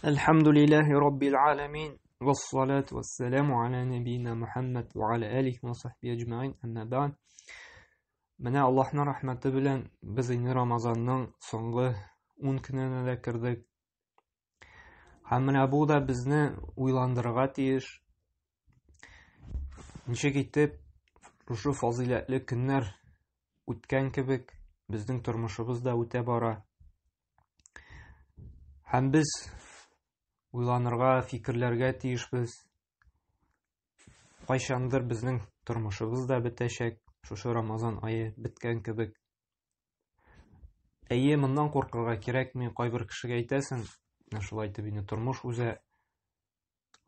الحمد لله رب العالمين والصلاة والسلام على نبينا محمد وعلى آله وصحبه أجمعين أما بعد Менә Аллаһның рәхмәте белән без инде Рамазанның соңгы 10 көненә дә кердек. Һәм менә бу да безне уйландырырга тиеш. Ничек итеп шушы фазилатлы көннәр үткән кебек безнең тормышыбыз да үтә бара. Һәм без уйланырга, фикерләргә тиешбез. Кайчандыр безнең тормышыбыз да бетәчәк. Шушы Рамазан айы биткән кебек. Әйе, моннан куркырга кирәкми, кайбер кешегә әйтәсең, шулай итеп инде тормыш үзе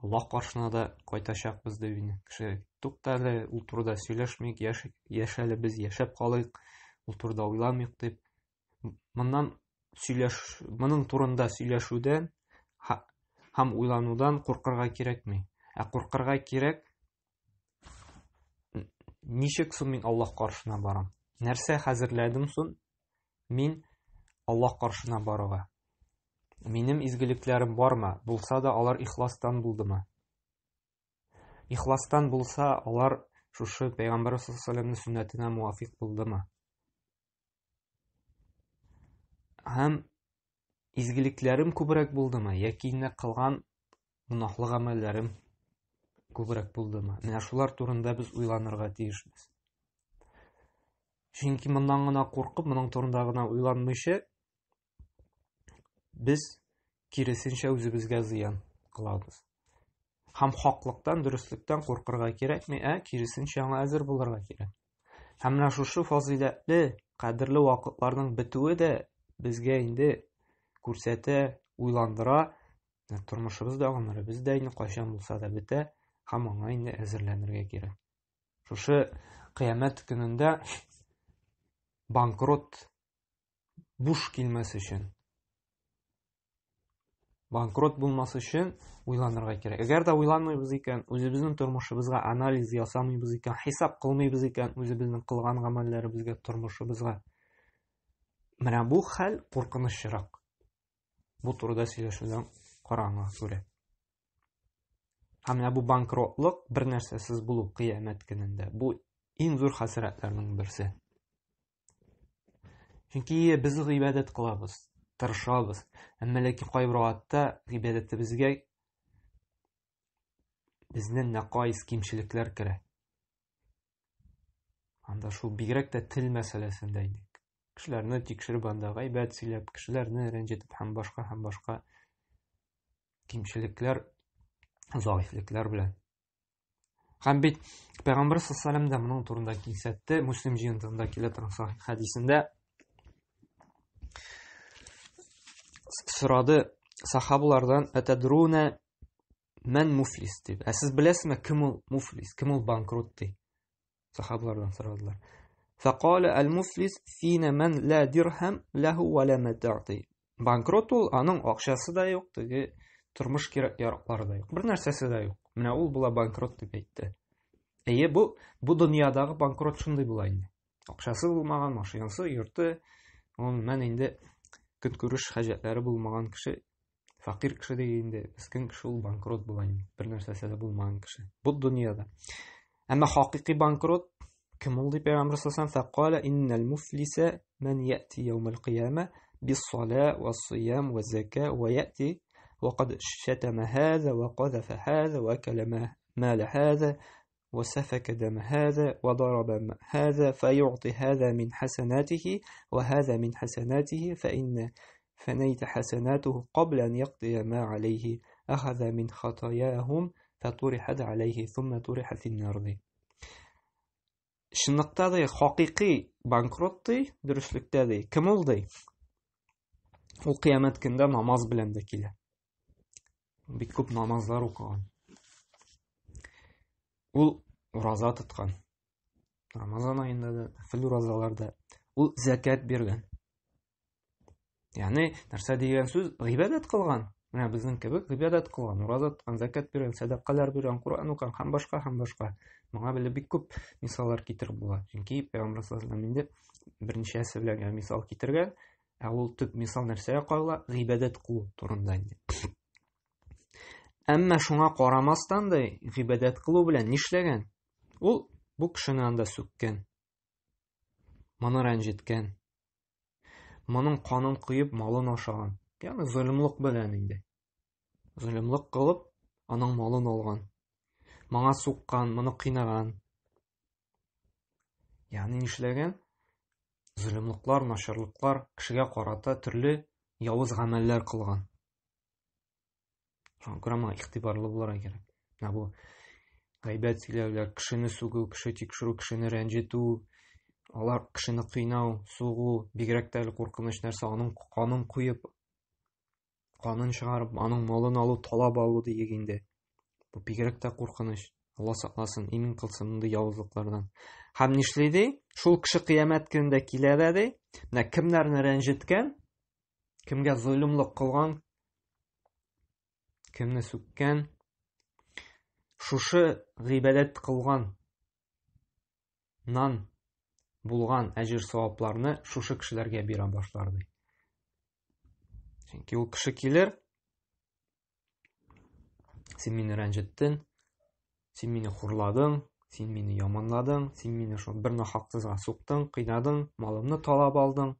Аллаһ каршына да кайтачакбыз дип инде. Кеше туктале, ул турыда сөйләшмик, яшәле без яшәп калыйк, ул турыда уйламыйк дип. Моннан моның турында сөйләшүдән һәм уйланудан куркырга кирәкми. Куркырга кирәк. Ничек соң мин Аллаһ каршына барам? Нәрсә хәзерләдем соң мин Аллаһ каршына баруга? Минем изгелекләрем бармы? Булса да алар ихластан булдымы? Ихластан булса, алар шушы Пәйгамбәр саллаллаһу алейһи ва саллямның сөннәтенә муафиq булдымы? Һәм изгелекләрем күбрәк булдымы? Яки инде кылган гөнаһлы гамәлләрем күбрәк булдымы? Менә шулар турында без уйланырга тиешбез. Чөнки моннан гына куркып, моның турында гына уйланмыйча, без киресенчә үзебезгә зыян кылабыз. Һәм хаклыктан, дөрестлектән куркырга кирәкми, киресенчә аңа әзер булырга кирәк. Һәм менә шушы фазилатлы, кадерле вакытларның бетүе дә безгә инде күрсәтә, уйландыра, тормышыбыз да, гомеребез дә инде кайчан булса да бетә. Һәм аңа инде әзерләнергә кирәк. Шушы кыямәт көнендә банкрот буш килмәс өчен, банкрот булмас өчен уйланырга кирәк. Әгәр дә уйланмыйбыз икән, үзебезнең тормышыбызга анализ ясамыйбыз икән, хисап кылмыйбыз икән, үзебезнең кылган гамәлләребезгә, тормышыбызга, менә бу хәл куркынычрак. Бу турыда сөйләшүдән караңга күрә. Һәм менә бу банкротлык, бер нәрсәсез булу кыямәт көнендә, бу иң зур хәсрәтләрнең берсе. Чөнки без гыйбадәт кылабыз, тырышабыз, әмма ләкин кайбер вакытта гыйбадәтебезгә безнең нәкайс, кимчелекләр керә. Анда шул бигрәк тә тел мәсьәләсендә инде. Кешеләрне тикшереп анда гыйбадәт сөйләп, кешеләрне рәнҗетеп һәм башка кимчелекләр, заифлекләр белән. Һәм бит Пәйгамбәр саллаллаһу алейһи ва саллям да моның турында кисәтте, Муслим җыентыгында килә торган сахих хәдисендә сорады сахабалардан: "Атадруна ман муфлис?" дип. Сез беләсезме, кем ул муфлис, кем ул банкрот ди? Сахабалардан сорадылар. Фақала ал-муфлис фина ман ла дирхам лаху ва ла матаъ. Банкрот ул, аның акчасы да юк, теге тормыш кирәк-яраклары да юк. Бер нәрсәсе дә юк. Менә ул була банкрот дип әйтте. Әйе, бу дөньядагы банкрот шундый була инде. Акчасы булмаган, машинасы, йорты, мен инде көнкүреш хаҗәтләре булмаган кеше, факир кеше дигәндә, мискин кеше ул банкрот була инде. Бер нәрсәсе дә булмаган кеше. Бу дөньяда. Әмма хакыйкый банкрот кем ул дип Пәйгамбәр саллаллаһу алейһи ва саллям фақала иннал муфлиса ман яти яумал қияма бис-салаа вас-сиям ваз-зака ва яти وقد شتم هذا وقذف هذا وكل مال هذا وسفك دم هذا وضرب هذا فيعطي هذا من حسناته وهذا من حسناته فإن فنيت حسناته قبل أن يقضي ما عليه أخذ من خطاياهم فطرحت عليه ثم طرح في النار. Шынлыкта да хакыйкый банкрот ди, дөрестлектә ди. Кем ул ди? Ул кыямәт көндә намаз белән дә килә. Бик күп намазлар укыган. Ул ураза тоткан. Рамазан айында да, фил уразаларда ул закат биргән. Ягъни, нәрсә дигән сүз? Гыйбадәт кылган. Менә безнең кебек гыйбадәт кылган, ураза тоткан, закат биргән, садакалар биргән, Кур'ан укыган һәм башка. Моңа белә бик күп мисаллар китереп була. Чөнки Пәйгамбәр саллаллаһу алейһи ва саллям инде берничә сөйләгән мисал китергән. Ул төп мисал нәрсәгә кагыла? Гыйбадәт кылу турында инде. Әмма шуңа карамастан да гыйбадәт кылу белән нишләгән? Ул бу кешене анда сүккән, моны рәнҗеткән, моның канын куеп малын ашаган. Ягъни зөлмлек белән инде. Зөлмлек кылып, аның малын алган. Моңа суккан, моны кыйнаган. Ягъни нишләгән? Зөлмлекләр, начарлыклар, кешегә карата төрле явыз гамәлләр кылган. Шуңа күрә моңа игътибарлы булырга кирәк. Менә бу гайбәт сөйләүләр, кешене сүгү, кеше тикшерү, кешене рәнҗетү, алар кешене кыйнау, сугу, бигрәк тә куркыныч нәрсә, аның канын куеп, канын чыгарып, аның малын алу, талап алу диек инде. Бу бигрәк тә куркыныч. Алла сакласын, имин кылсын мондый явызлыклардан. Һәм нишләде? Шул кеше кыямәт көндә килә дә, менә кемнәрне рәнҗеткән, кемгә зөлмлек кылган, кемне сүккән, шушы гыйбадәт кылган нан булган әҗер-савапларны шушы кешеләргә бирә башлар ди. Чөнки ул кеше килер, син мине рәнҗеттең, син мине хурладың, син мине яманладың, син мине шул бер нахаксызга суктың, кыйнадың, малымны талап алдың,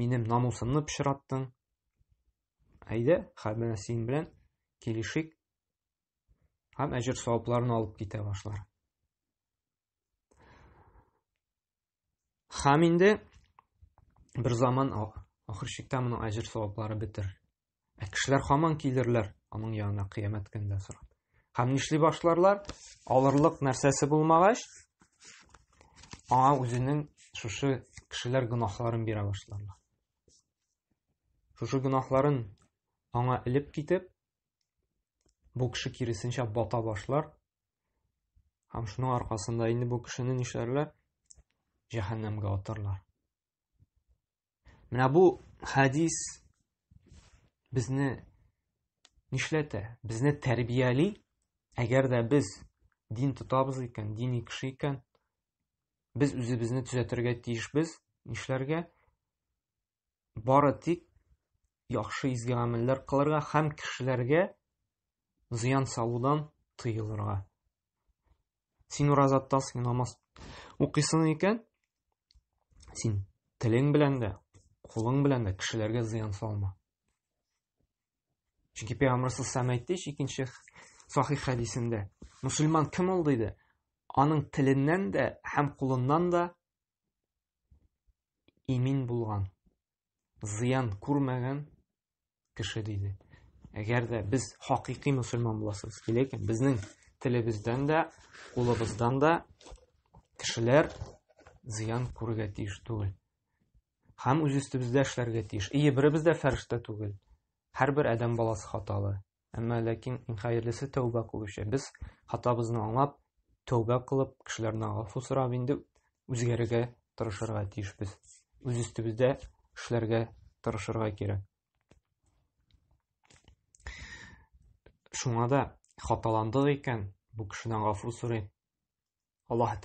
минем намусымны пычраттың. Әйдә, хәбәр син белән килешик, һәм әҗер-савапларны алып китә башлар. Һәм инде бер заман ахыр чиктә моның әҗер-саваплары бетер. Кешеләр һаман килерләр аның янына кыямәт көндә сорап. Һәм нишли башларлар? Алырлык нәрсәсе булмагач, аңа үзенең шушы кешеләр гөнаһларын бирә башларлар. Шушы гөнаһларын аңа элеп китеп, бу кеше киресенчә бата башлар. Һәм шуның аркасында инде бу кешене нишләрләр? Җәһәннәмгә атарлар. Менә бу хадис безне нишләтә? Безне тәрбияли. Әгәр дә без дин тотабыз икән, дини кеше икән, без үзебезне төзәтергә тиешбез. Нишләргә? Бары тик яхшы изге гамәлләр кылырга һәм кешеләргә зыян салудан тыелырга. Син ураза тотасың, намаз укыйсың икән, син телең белән дә, кулың белән дә кешеләргә зыян салма. Чөнки Пәйгамбәр саллаллаһу әйтте икенче сахих хадисендә, мусульман кем ул диде? Аның теленнән дә һәм кулыннан да имин булган, зыян күрмәгән кеше диде. Әгәр дә без хакыйкый мусульман буласыбыз килә икән, безнең телебездән дә, кулыбыздан да кешеләр зыян күрергә тиеш түгел. Һәм үз өстебездә эшләргә тиеш. Беребез дә фәрештә түгел. Һәрбер адәм баласы хаталы. Әмма ләкин иң хәерлесе тәүбә кылучы. Без хатабызны аңлап, тәүбә кылып, кешеләрдән гафу сорап инде үзгәрергә тырышырга тиешбез. Үз өстебездә эшләргә тырышырга кирәк. Шуңа да хаталандык икән, бу кешедән гафу сорый. Аллаһ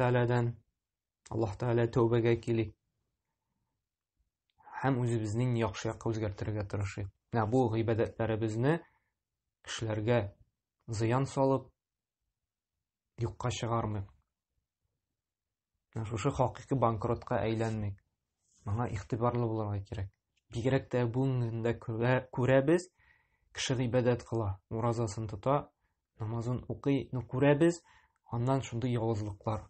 Тәгалә тәүбәгә килик. Һәм үзебезнең яхшы якка үзгәртергә тырышыйк. Менә бу гыйбадәтләребезне кешеләргә зыян салып, юкка чыгармыйк. Шушы хакыйкый банкротка әйләнмик. Моңа игътибарлы булырга кирәк. Бигрәк тә бүгенгә күрәбез, кеше гыйбадәт кыла, уразасын тота, намазын укый, күрәбез, аннан шундый явызлыклар.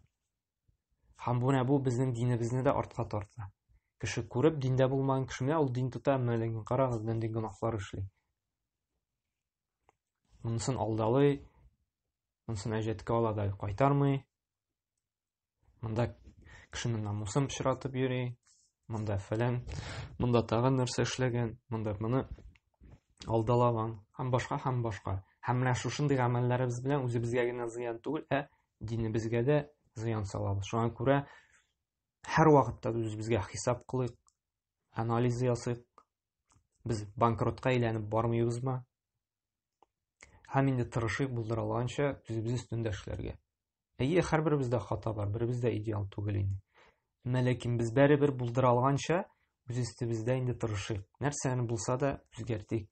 Һәм бу безнең динебезне дә артка тарта. Кеше күреп, диндә булмаган кеше менә ул дин тота, мәлеген карагыз, нинди гөнаһлар эшли. Монысын алдалый, монысын әҗәткә ала да кайтармый. Монда кешенең намусын пычратып йөри, монда фәлән, монда тагын нәрсә эшләгән, монда моны алдалаган, һәм башка. Һәм менә шушындый гамәлләребез белән үзебезгә генә зыян түгел, динебезгә дә зыян салабыз. Шуңа күрә һәр вакытта үзебезгә хисап кылыйк, анализ ясыйк. Без банкротка әйләнеп бармыйбызмы? Һәм инде тырышыйк булдыра алганча үзебез өстендә эшләргә. Һәрберебездә хата бар, беребез дә идеал түгел инде. Ләкин без бәребер булдыра алганча үз өстебездә инде тырышыйк. Нәрсәне булса да үзгәртик.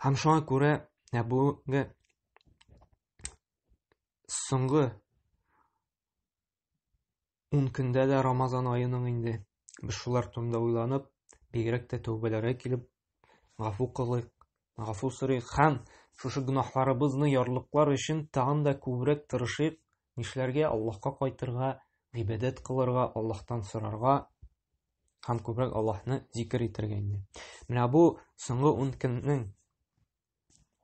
Һәм шуңа күрә бүгенге соңгы 10 көндә дә Рамазан аеның инде без шулар турында уйланып, бигрәк тә тәүбәләргә килеп, гафу кылыйк, гафу сорыйк һәм шушы гөнаһларыбызны ярлыклар өчен тагын да күбрәк тырышыйк, нишләргә Аллаһка кайтырга, гыйбадәт кылырга, Аллаһтан сорарга һәм күбрәк Аллаһны зикр итәргә инде. Менә бу соңгы 10 көннең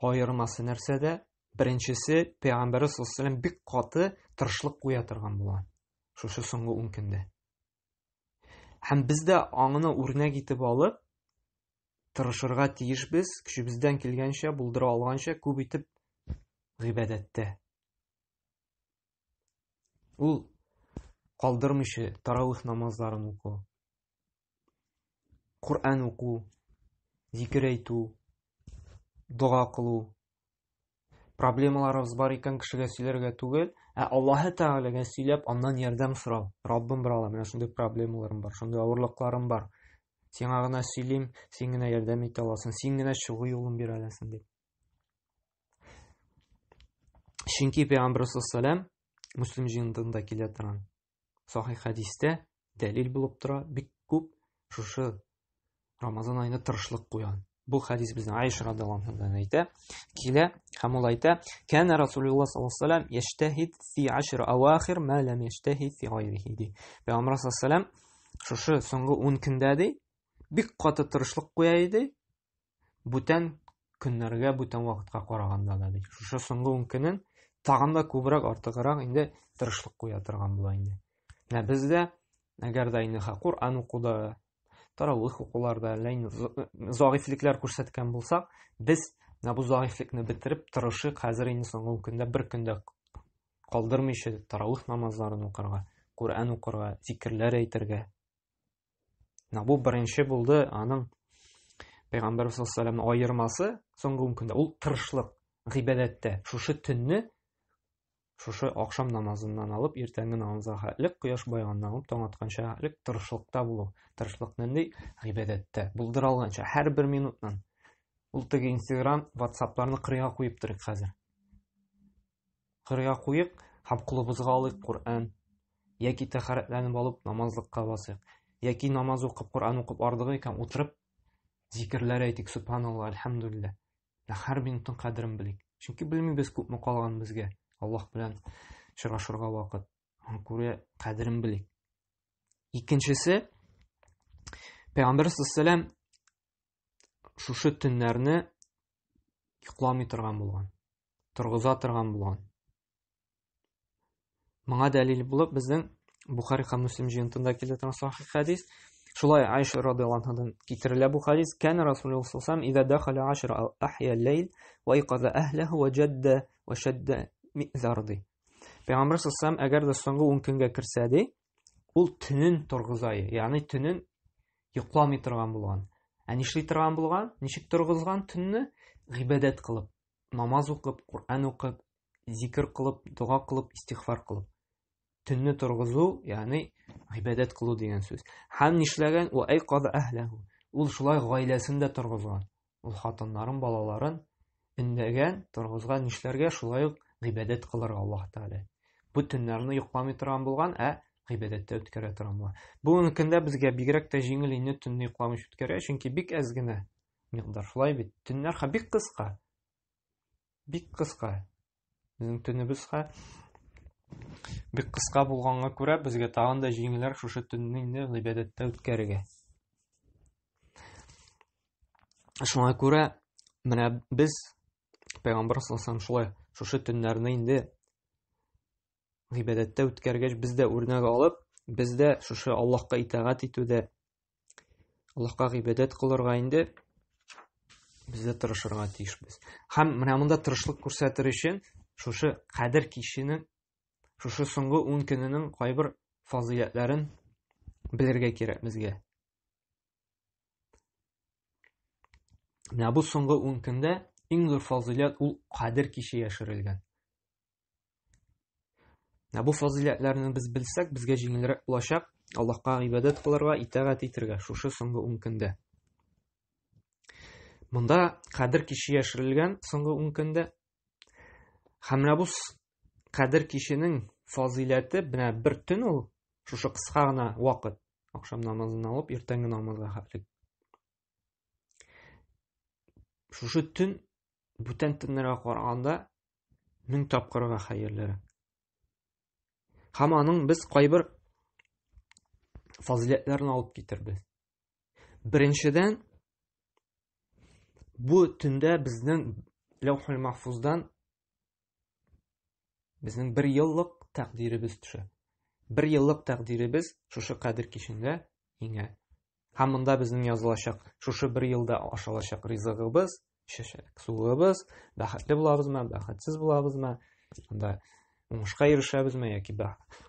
аермасы нәрсәдә? Беренчесе, Пәйгамбәр саллаллаһу алейһи ва саллям бик каты тырышлык куя торган була. Шушы соңгы 10 көндә. Һәм без дә аңны үрнәк итеп алып, тырышырга тиешбез, көчебездән килгәнчә, булдыра алганча күп итеп гыйбадәттә. Ул калдырмыйча таравих намазларын уку, Кур'ан уку, зикр әйтү, дуа кылу. Проблемаларыбыз бар икән кешегә сөйләргә түгел, Аллаһы Тәгаләгә сөйләп, аннан ярдәм сорау. Раббым брала, менә шундый проблемаларым бар, шундый авырлыкларым бар. Сиңа гына сөйлим, син генә ярдәм итә аласың, син генә чыгу юлын бирә аласың дип. Чөнки Пәйгамбер саллаллаһу алейһи ва саллям Муслим җыентыгында килә торган сахих хәдистә дәлил булып тора, бик күп шушы Рамазан аена тырышлык куян. Бу хәдис безнең Айша радиллаһу анһадан әйтә, килә һәм ул әйтә: "Кана Расулуллаһ саллаллаһу алейһи ва саллям яштахид фи 10 авахир ма лам яштахид фи гайрихи." Пәйгамбер саллаллаһу алейһи ва саллям шушы соңгы 10 көндә бик каты тырышлык куя иде. Бүтән көннәргә, бүтән вакытка караганда да ди. Шушы соңгы 10 көнен тагын да күбрәк артыграк инде тырышлык куя торган була инде. Менә бездә әгәр дә инде Кур'ан укуда, таравих укуларда зәгыйфлекләр күрсәткән булсак, без бу зәгыйфлекне бетереп тырышыйк хәзер инде соңгы 10 көндә бер көндә калдырмыйча таравих намазларын укырга, Кур'ан укырга, зикрләр әйтергә. Бу беренче булды аның Пәйгамбер саллаллаһу алейһи ва саллям аермасы соңгы 10 көндә. Ул тырышлык, гыйбадәттә. Шушы төнне, шушы акшам намазыннан алып, иртәнге намазга хәтлек, кояш байганнан алып, таң атканча хәтлек тырышлыкта булу. Тырышлык нинди? Гыйбадәттә. Булдыра алганча һәр бер минутнан. Ул теге Instagram, WhatsApp-ларны кырыга куеп торыйк хәзер. Кырыга куеп, һәм кулыбызга алыйк Кур'ан, яки тәһарәтләнеп алып намазлыкка басыйк, яки намаз укып, Кур'ан укып ардыгы икән утырып зикрләр әйтик, субханаллаһ, альхамдулиллаһ. Һәр минутның кадерен белик. Чөнки белмибез күпме калган безгә. Аллаһ белән чыгышырга вакыт. Күрә кадерен белик. Икенчесе, Пәйгамбер саллаллаһу алейһи ва саллям шушы төннәрне йокламый торган булган, торгыза торган булган. Моңа дәлил булып безнең Бухари һәм Муслим җыентыгында килә торган сахих хәдис. Шулай Айша радиллаһу анһадан китерелә бу хәдис. Кана Расулуллаһ саллаллаһу алейһи ва саллям ида дахала 10 ахья al-layl wa ayqadha ahlihi wa jadda wa shadda mi'zardi. Пәйгамбер саллаллаһу алейһи ва саллям әгәр дә соңгы 10 көнгә керсә, ул төнен торгызай, ягъни төнен йокламый торган булган. Нишли торган булган? Ничек торгызган төнне? Гыйбадәт кылып, намаз укып, Кур'ан укып, зикр кылып, дуа кылып, истигъфар кылып. Төнне торгызу, ягъни гыйбадәт кылу дигән сүз. Һәм нишләгән? Ва айқаза ахлаху. Ул шулай гаиләсен дә торгызган. Ул хатыннарын, балаларын индәгән, торгызган, нишләргә? Шулай ук гыйбадәт кылырга Аллаһ Тәгалә. Бу төннәрне йокламый торган булган, гыйбадәттә үткәрә торган булган. Бу көндә безгә бигрәк тә җиңел инде төнне йокламыйча үткәрә, чөнки бик әз генә микъдар. Шулай бит. Төннәр бик кыска. Бик кыска. Безнең төннебез бик кыска булганга күрә, безгә тагын да җиңелрәк шушы төнне инде гыйбадәттә үткәрергә. Шуңа күрә менә без Пәйгамбер саллаллаһу алейһи ва саллям шулай шушы төннәрне инде гыйбадәттә үткәргәч, без дә үрнәк алып, без дә шушы Аллаһка итагать итүдә, Аллаһка гыйбадәт кылырга инде без дә тырышырга тиешбез. Һәм менә монда тырышлык күрсәтер өчен шушы кадер киченең, шушы соңгы 10 көненең кайбер фазиләтләрен белергә кирәк безгә. Менә бу соңгы 10 көндә иң зур фазиләт ул кадер киче яшерелгән. Бу фазиләтләрне без белсәк, безгә җиңелрәк булачак Аллаһка гыйбадәт кылырга, итагать итәргә шушы соңгы 10 көндә. Монда кадер кише яшерелгән соңгы 10 көндә. Һәм бу кадер кишенең фазиләте менә бер төн ул шушы кыска гына вакыт. Акшам намазын алып, иртәнге намазга хәтлек. Шушы төн бүтән төннәргә караганда 1000 тапкырга хәерлерәк. Һәм аның без кайбер фазиләтләрен алып китербез. Беренчедән, бу төндә безнең Лаухул Махфуздан безнең 1 еллык тәкъдиребез төшә. 1 еллык тәкъдиребез шушы кадер кишендә иңә. Һәм монда безнең язылачак, шушы 1 елда ашалачак ризыгыбыз, чәчәк суыбыз, бәхетле булабызмы, бәхетсез булабызмы, монда уңышка ирешәбезме яки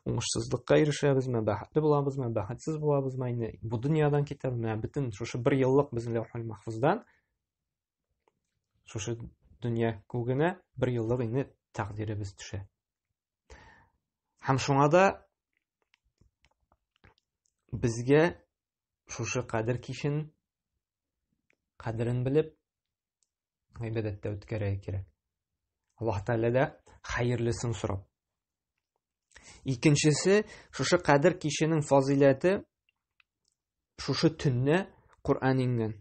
уңышсызлыкка ирешәбезме, бәхетле булабызмы, бәхетсез булабызмы, инде бу дөньядан китәбезме, бөтен шушы 1 еллык безнең Лаухул Махфуздан шушы дөнья күгенә 1 еллык инде тәкъдиребез төшә. Һәм шуңа да безгә шушы кадер кишен кадерен белеп гыйбадәттә үткәрергә кирәк. Аллаһ Тәгаләдә хәерлесен сорап. Икенчесе, шушы кадер кишенең фазиләте шушы төнне Куръан иңгән.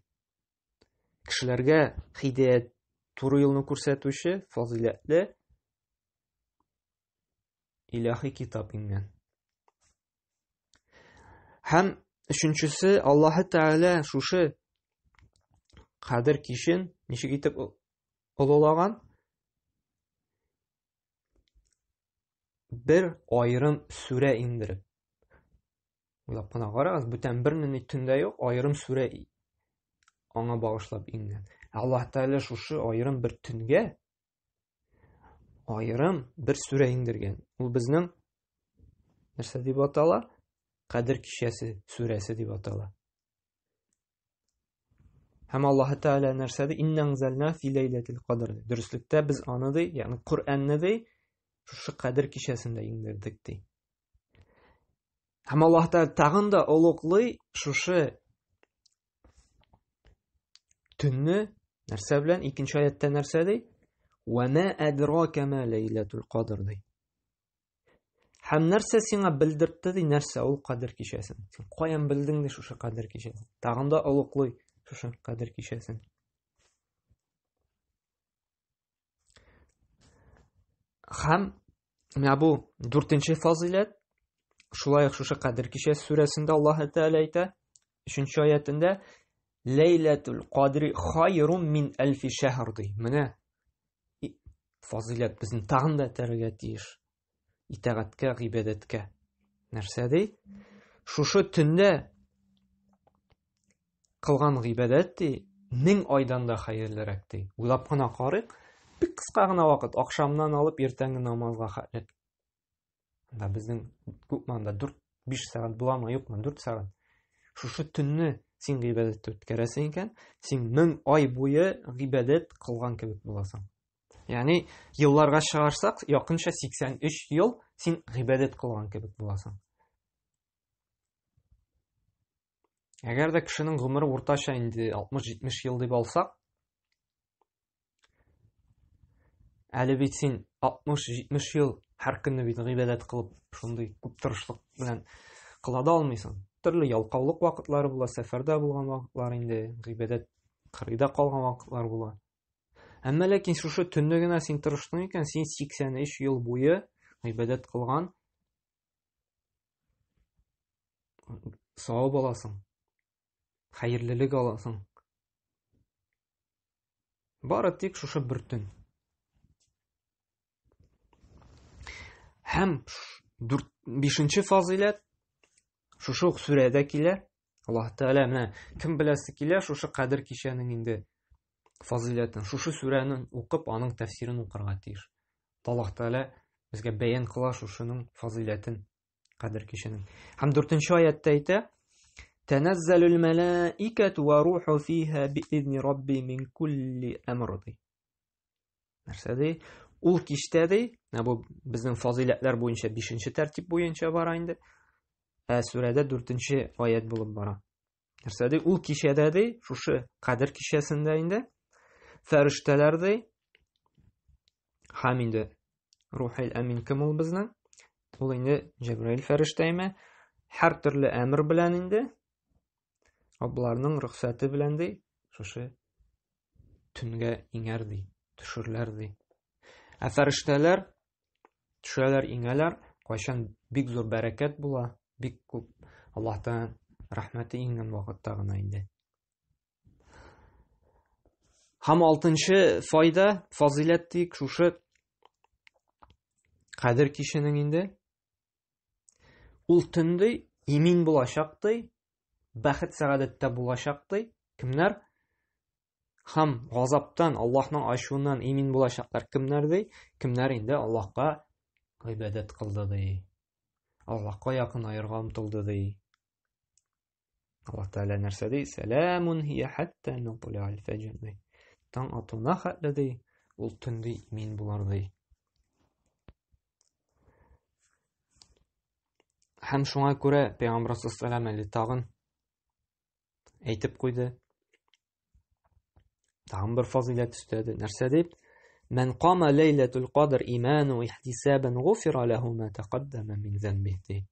Кешеләргә һидаят, туры юлны күрсәтүче фазиләтле илаһи китап иңгән. Һәм өченчесе, Аллаһ Тәгалә шушы кадер кишен ничек итеп олылаган? Бер айрым сүрә индереп. Уйлап кына карагыз, бүтән бер нинди төндә юк, айрым сүрә аңа багышлап иңгән. Аллаһ Тәгалә шушы айрым бер төнгә айрым бер сүрә индергән. Ул безнең нәрсә дип атала? Кадер кишәсе сүрәсе дип атала. Һәм Аллаһ Тәгалә нәрсә ди? Инна анзална фи лейлатил кадр. Дөреслектә без аны ди, ягъни Куръанны ди, шушы кадер кишәсендә иңдердек ди. Һәм Аллаһ Тәгалә тагын да олуглый шушы төнне нәрсә белән? Икенче аятта нәрсә ди? Ва ма адрака ма лейлатул кадр ди. Һәм нәрсә сиңа белдертте ди, нәрсә ул кадер кишәсен? Син каян белдең ди шушы кадер кишәсен? Тагын да олуглый шушы кадер кишәсен. Һәм менә бу 4нче фазиләт. Шулай ук шушы кадер кишәсе сүрәсендә Аллаһ Тәгалә әйтә, 3нче аятында Лейлатул кадри хайрун мин алфи шәһр ди. Менә фазиләт безне тагын да тәргә тиеш. Итәгатькә, гыйбадәткә. Нәрсә ди? Шушы төндә кылган гыйбадәт ди 1000 айдан да хәерлерәк ди. Уйлап кына карыйк, бик кыска гына вакыт, акшамнан алып иртәнге намазга хәтлек. Анда безнең күпмәндә 4-5 сәгать буламы, юкмы, 4 сәгать. Шушы төнне син гыйбадәттә үткәрәсең икән, син 1000 ай буе гыйбадәт кылган кебек буласың. Ягъни елларга чыгарсак, якынча 83 ел син гыйбадәт кылган кебек буласың. Әгәр дә кешенең гомере уртача инде 60-70 ел дип алсак, әле бит син 60-70 ел һәр көнне бит гыйбадәт кылып, шундый күп тырышлык белән кыла да алмыйсың. Төрле ялкаулык вакытлары була, сәфәрдә булган вакытлар инде, гыйбадәт кырыйда калган вакытлар була. Әмма ләкин шушы төнне генә син тырыштың икән, син 83 ел буе гыйбадәт кылган савап аласың. Хәерлелек аласың. Бары тик шушы бер төн. Һәм 5нче фазиләт шушы ук сүрәдә килә. Аллаһ Тәгалә менә кем беләсе килә шушы кадер кишәнең инде фазиләтен, шушы сүрәне укып, аның тәфсирен укырга тиеш. Аллаһ Тәгалә безгә бәян кыла шушының фазиләтен, кадер кишәнең. Һәм 4нче аятта әйтә: Тәнәззәлүл мәлаикату ва руху фиһа би'изни рабби мин кулли амр. Нәрсә ди? Ул киштә ди, бу безнең фазиләтләр буенча 5нче тәртип буенча бара инде. Сүрәдә 4нче аят булып бара. Нәрсәди? Ул кичәдә ди, шушы Кадер кичәсендә инде фәрештәләр ди, һәм инде Рухил Амин кем ул безнең? Ул инде Җибраил фәрештәйме? Һәр төрле әмер белән инде, Аллаһның рөхсәте белән ди, шушы төнгә иңәр ди, төшерләр ди. Ә фәрештәләр төшәләр, иңәләр, кайчан бик зур бәрәкәт була, бик күп Аллаһтан рәхмәте иңгән вакытта гына инде. Һәм 6нчы файда, фазилат тик шушы Кадер киченең инде ул төнде имин булачак ди, бәхет сәгадәттә булачак ди. Кемнәр? Һәм газаптан, Аллаһның ачуыннан имин булачаклар кемнәр ди? Кемнәр инде Аллаһка гыйбадәт кылды ди. Аллаһка якынайырга омтылды ди. Аллаһ Тәгалә нәрсә ди? Сәламун хия хәттә натли'ал фәҗр ди. Таң атуына хәтле ди, ул төнде имин булар ди. Һәм шуңа күрә Пәйгамбәр саллаллаһу алейһи тагын әйтеп куйды. Тагын бер фазилат өстәде. Нәрсә дип? Мән қама лейләтул қадр иману ихтисабан гуфира лаху ма тақаддама мин занбихи.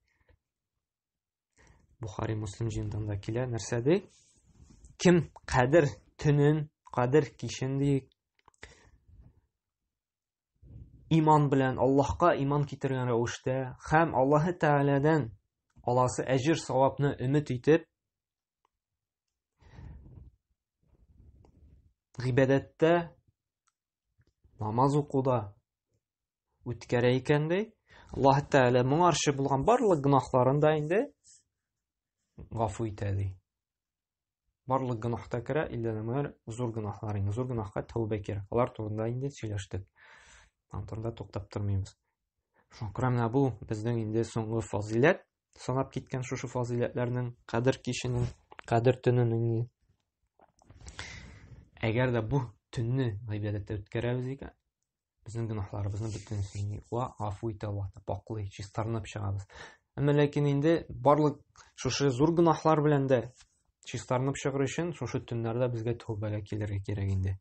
Бухари Муслим җиңдәндә килә. Нәрсә ди? Кем Кадер төнен, Кадер кичен ди, иман белән, Аллаһка иман китергән рәвештә һәм Аллаһ Тәгаләдән аласы әҗр савапны өмет итеп гыйбадәттә, намаз укуда үткәрә икән ди, Аллаһ Тәгалә моңарчы булган барлык гөнаһларын да инде гафу итә ди. Барлык гөнаһта керә, илленәмәр зур гөнаһлар инде, зур гөнаһка тәүбә кирәк. Алар турында инде сөйләштек. Антында туктап тормыйбыз. Шуңа күрә менә бу безнең инде соңгы фазилат, санап киткән шушы фазилатларның, Кадер киченең, Кадер төненең. Әгәр дә бу төнне гыйбадәттә үткәрәбез икән, безнең гөнаһларыбызны бөтенесен гафу итә Аллаһ, паклый, чистарынып чыгабыз. Әмма ләкин инде барлык шушы зур гөнаһлар белән дә чистарынып чыгыр өчен шушы төннәрдә безгә тәүбәгә килергә кирәк инде.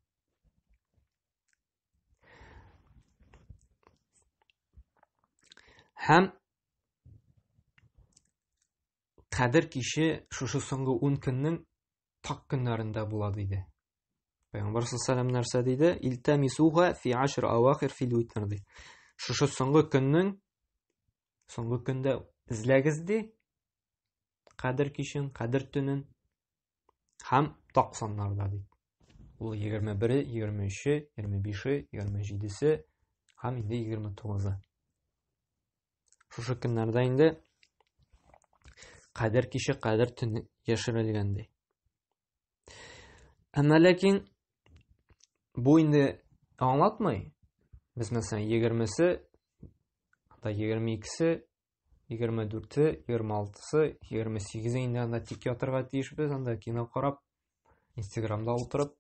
Һәм Кадер киче шушы соңгы 10 көннең так көннәрендә була диде. Пәйгамбәр саллаллаһу алейһи нәрсә диде? Илтамисуха фи 10 авахир фил витр ди. Шушы соңгы көндә эзләгез ди. Кадер кичен, Кадер төнен һәм так саннарда ди. Ул 21, 23, 25, 27 һәм инде 29. Шушы көннәрдә инде Кадер киче, Кадер төне яшерелгән ди. Әмма ләкин бу инде аңлатмый. Без мәсәлән 20-се, 22-се, 24-се, 26-се, 28-се инде анда тик ятырга тиешбез, анда кино карап, Инстаграмда утырып,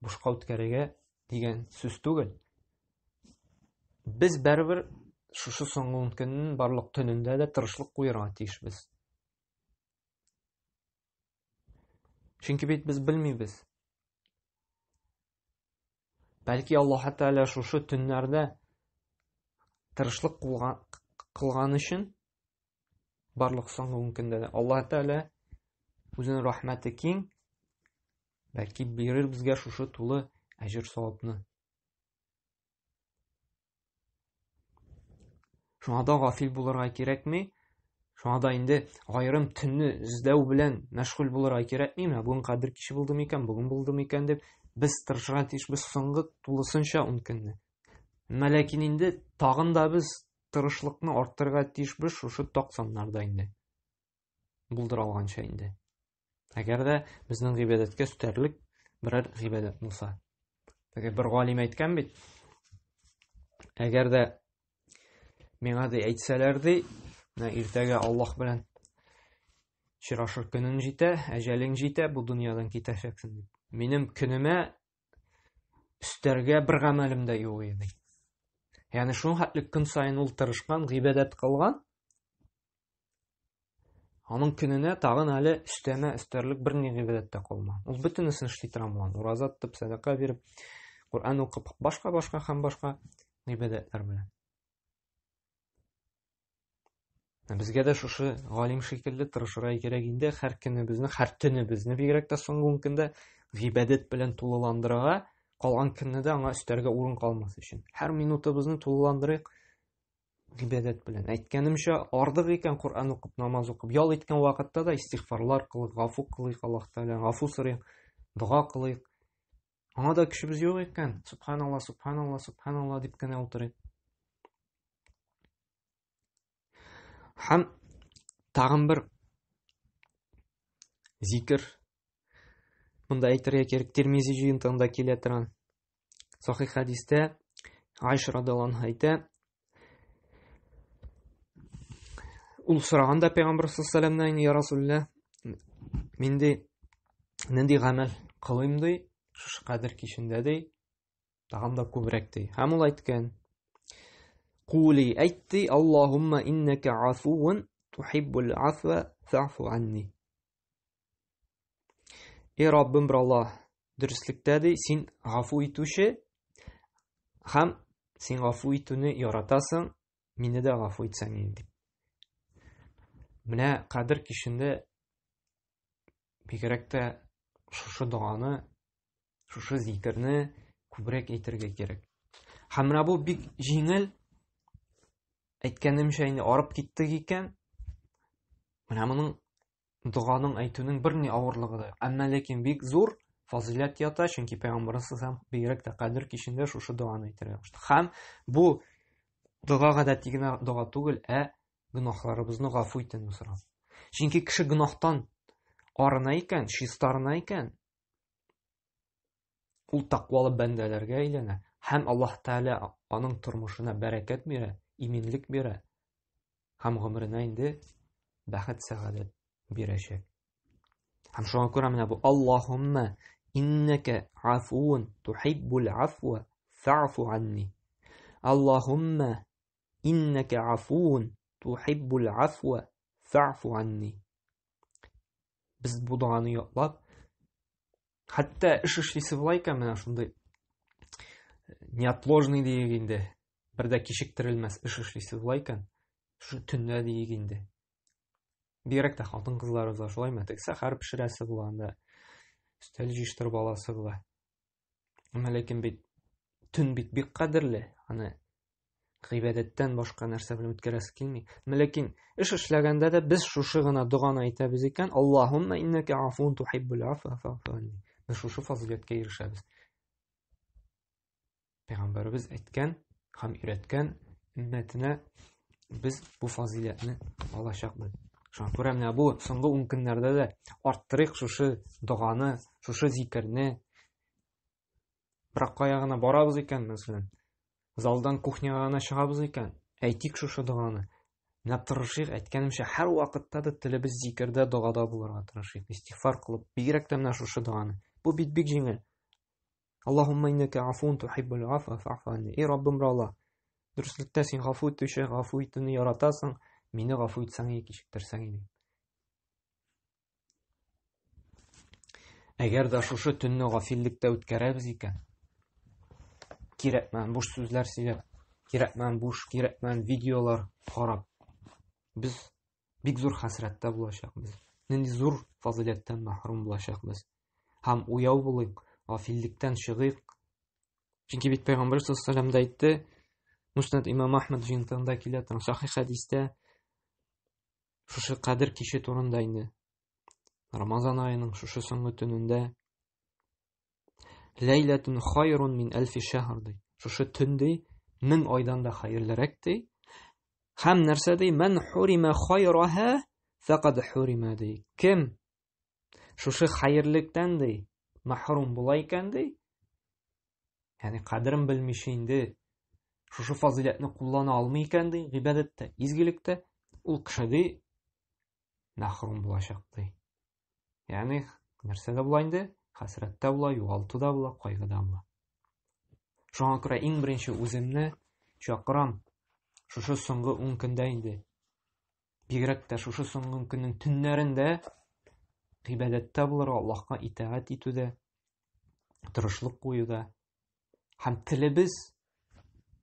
бушка үткәрергә дигән сүз түгел. Без барыбер шушы соңгы 10 көннең барлык төнендә дә тырышлык куярга тиешбез. Чөнки бит без белмибез. Бәлки Аллаһ Тәгалә шушы төннәрдә тырышлык кылган өчен барлык соңгы 10 көндә дә Аллаһ Тәгалә үзенең рәхмәте киң, бәлки бирер безгә шушы тулы әҗр савапны. Шуңа да гафил булырга кирәкми? Шуңа да инде айрым төнне эзләү белән мәшгуль булырга кирәкмиме? Бүген Кадер киче булдымы икән, бүген булдымы икән дип без тырышырга тиешбез соңгы тулысынча 10 көнне. Әмма ләкин инде тагын да без тырышлыкны арттырырга тиешбез шушы 90-нарда инде. Булдыра алганча инде. Әгәр дә безнең гыйбадәткә үстәрлек берәр гыйбадәт булса. Бер галим әйткән бит. Әгәр дә миңа да әйтсәләр ди, иртәгә Аллаһ белән чирашыр көнең җитә, әҗәлең җитә, бу дөньядан китәчәксең дип. Минем көнемә үстәргә бер гамәлем дә юк иде. Ягъни шуның хәтле көн сайын ул тырышкан, гыйбадәт кылган. Аның көненә тагын әле өстәмә өстәрлек бер ни гыйбадәт тә калмаган. Ул бөтенесен эшли тора булган. Ураза тотып, садака биреп, Кур'ан укып, башка һәм башка гыйбадәтләр белән. Безгә дә шушы галим шикелле тырышырга кирәк инде, һәр көнебезне, һәр төнебезне бигрәк тә соңгы көндә гыйбадәт белән тулыландырырга, калган көнне дә аңа өстәргә урын калмас өчен. Һәр минутыбызны тулыландырыйк гыйбадәт белән. Әйткәнемчә, ардык икән Кур'ан укып, намаз укып, ял иткән вакытта да истигъфарлар кылыйк, гафу кылыйк Аллаһ Тәгалә, гафу сорыйк, дуга кылыйк. Аңа да көчебез юк икән. Субханалла, субханалла, субханалла дип кенә утырыйк. Һәм тагын бер зикр. Монда әйтергә кирәк, Тирмизи җыентыгында килә торган сахих хәдистә Айша радиллаһу анха әйтә, ул сораганда Пәйгамбәр саллаллаһу алейһи ва сәлләмнән: "Я Расулуллаһ, мин нинди гамәл кылыйм ди, шушы кадер кичендә ди, тагын да күбрәк ди." Һәм ул әйткән: "Кули әйтти, Аллаһумма иннaka афуун тухиббул афва фаъфу анни." Эй Раббым, бер Аллаһ, дөрестлектә ди, син гафу итүче һәм син гафу итүне яратасың, мине дә гафу итсәң инде. Менә кадер кичендә бигрәк тә шушы дуганы, шушы зикерне күбрәк әйтергә кирәк. Һәм менә бу бик җиңел. Әйткәнемчә, инде арып киттек икән. Менә моның дуганың әйтүнең бер ни авырлыгы да. Әмма ләкин бик зур фазилат ята, чөнки Пәйгамбәр саллаллаһу бигрәк тә кадер кичендә шушы дуганы әйтергә кушты. Һәм бу дуга гадәти генә дуга түгел, гөнаһларыбызны гафу итүне сорау. Чөнки кеше гөнаһтан арына икән, чистарына икән, ул тақвалы бәндәләргә әйләнә. Һәм Аллаһ Тәгалә аның тормышына бәрәкәт бирә, иминлек бирә. Һәм гомеренә инде бәхет сәгадәт бирәчәк. Һәм шуңа күрә менә бу Аллаһумма иннака афуун тухиббул афва фаъфу анни. Аллаһумма иннака афуун тухиббул афва фаъфу анни. Без бу дуганы ятлап, хәтта эш эшлисе була икән, менә шундый неотложный диек инде, бер дә кичектерелмәс эш эшлисе була икән, шу төндә диек инде. Бигрәк тә хатын-кызларыбызга шулаймы? Сәхәр пешерәсе була анда, өстәл җыештырып аласы була. Ләкин бит төн бит бик кадерле. Аны гыйбадәттән башка нәрсә белән үткәрәсе килми. Ләкин эш эшләгәндә дә без шушы гына дуганы әйтәбез икән: Аллаһумма иннака афуун тухиббул афва фаъфу анни. Без шушы фазиләткә ирешәбез. Пәйгамбәрбез әйткән һәм өйрәткән өммәтенә без бу фазиләтне алачакбыз. Шуңа күрә менә бу соңгы 10 көннәрдә дә арттырыйк шушы дуганы, шушы зикерне. Бер кая гына барабыз икән, мәсәлән, залдан кухняга гына чыгабыз икән, әйтик шушы дуганы. Менә тырышыйк, әйткәнемчә, һәр вакытта да телебез зикердә, дугада булырга тырышыйк. Истигъфар кылып, бигрәк тә менә шушы дуганы. Бу бит бик җиңел. Аллаһумма иннака афуун тухиббул афва фаъфу анни. Эй Раббым, Аллаһ, дөрестлектә син гафу итүче, гафу итүне яратасың, мине гафу итсәң, кичектерсәң инде. Әгәр дә шушы төнне гафиллектә үткәрәбез икән, кирәкмәгән буш сүзләр сөйләп, кирәкмәгән видеолар карап, без бик зур хәсрәттә булачакбыз. Нинди зур фазиләттән мәхрүм булачакбыз. Һәм уяу булыйк, гафиллектән чыгыйк. Чөнки бит Пәйгамбәр саллаллаһу алейһи ва сәлләм дә әйтте, Муснад Имам Ахмад җыентыгында килә торган сахих хәдистә, шушы кадер киче турында инде, Рамазан аеның шушы соңгы төнендә, Ләйләтун хайрун мин әлфи шәһр ди. Шушы төн ди, 1000 айдан да хәерлерәк ди. Һәм нәрсә ди? Мен хурима хайраха фақад хурима ди. Кем шушы хәерлектән ди мәхрүм була икән ди, ягъни кадерен белмичә инде, шушы фазиләтне куллана алмый икән ди, гыйбадәттә, изгелектә, ул кеше ди мәхрүм булачак ди. Ягъни нәрсәдә була инде? Хәсрәттә була, югалтуда була, кайгыда була. Шуңа күрә иң беренче үземне чакырам, шушы соңгы 10 көндә инде Бигрәк тә шушы соңгы көннең төннәрендә гыйбадәттә булырга, Аллаһка итаәт итүдә, тырышлык куюда һәм телебез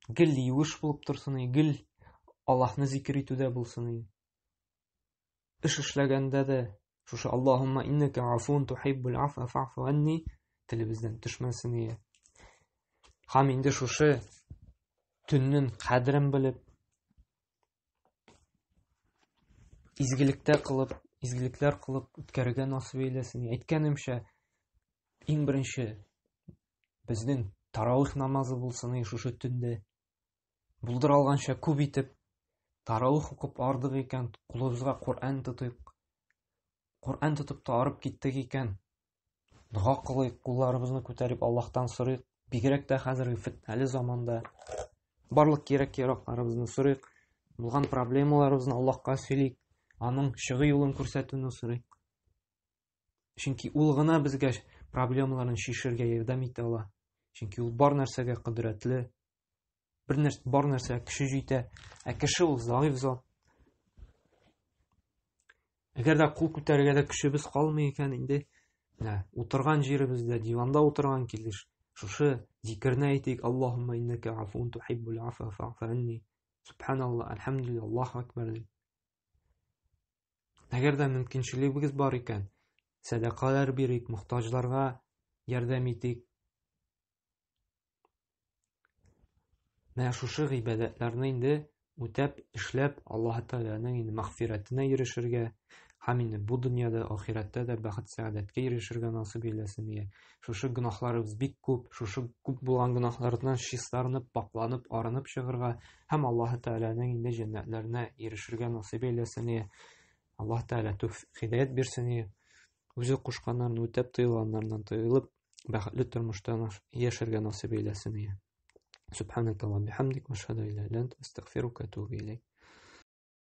гел юеш булып торсын, гел Аллаһны зикр итүдә булсын. Эш эшләгәндә дә шушы Аллаһумма иннека афун тухиббул афва фаъфу анни телебездән төшмәсен. Һәм инде шушы төннең кадерен белеп, изгелекләр кылып үткәрергә насыйп эйләсен. Әйткәнемчә, иң беренче безнең таравих намазы булсын шушы төндә. Булдыра алганча күп итеп таравих укып ардык икән, кулыбызга Коръән тотыйк. Коръән тотып та арып киттек икән. Дуа кылыйк, кулларыбызны күтәреп Аллаһтан сорыйк. Бигрәк тә хәзерге фитнәле заманда барлык кирәк-яракларыбызны сорыйк. Булган проблемаларыбызны Аллаһка сөйлик, аның чыгы юлын күрсәтүне сорыйк. Чөнки ул гына безгә проблемаларны чишәргә ярдәм итә ала. Чөнки ул бар нәрсәгә кудрәтле, бар нәрсәгә кеше җитә, кеше ул заиф зат. Әгәр дә кул күтәрергә дә көчебез калмый икән инде, утырган җиребездә, диванда утырган килеш, шушы зикерне әйтик: Аллаһумма иннека афун тухиббул афва фаъфу анни. Субханаллах, альхамдулиллах, Аллаһу акбар. Әгәр дә мөмкинчелегебез бар икән, садакалар бирик, мохтаҗларга ярдәм итик. Менә шушы гыйбадәтләрне инде үтәп, эшләп, Аллаһ Тәгаләнең инде мәгъфирәтенә ирешергә, һәм инде бу дөньяда, ахирәттә дә бәхет сәгадәткә ирешергә насыйп эйләсен. Шушы гөнаһларыбыз бик күп, шушы күп булган гөнаһлардан чистарынып, пакланып, арынып чыгарга һәм Аллаһ Тәгаләнең инде җәннәтләренә ирешергә насыйп эйләсен. Аллаһ Тәгалә хидаят бирсен. Үзе кушканнарын үтәп, тыйылганнардан тыйылып, бәхетле тормышта яшәргә насыйп эйләсен. Субханака ва бихамдик, ва ашһаду ан ла илаха илля анта, астагъфирука ва атубу илейк.